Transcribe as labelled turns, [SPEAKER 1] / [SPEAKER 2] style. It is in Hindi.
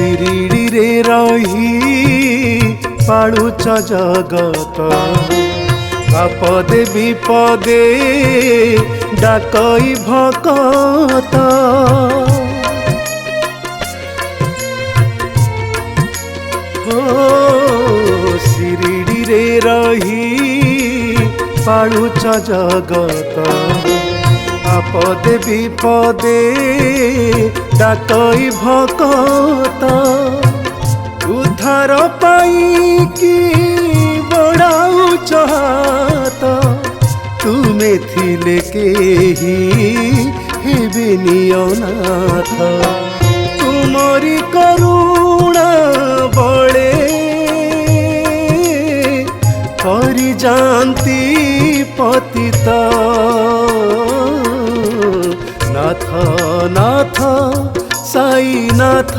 [SPEAKER 1] शिरिडी रे रही पाळुच जगत आपदे विपदे डाकई भकत शिरिडी रे रही पाळुच जगत आपदे विपदे डाकई भकत उद्धार पाई कि बड़ाउच हात तुमे थिले केही हेबेनि अनाथ तुमरी करुणा बळे करि जानती पतित नाथ नाथ साई नाथ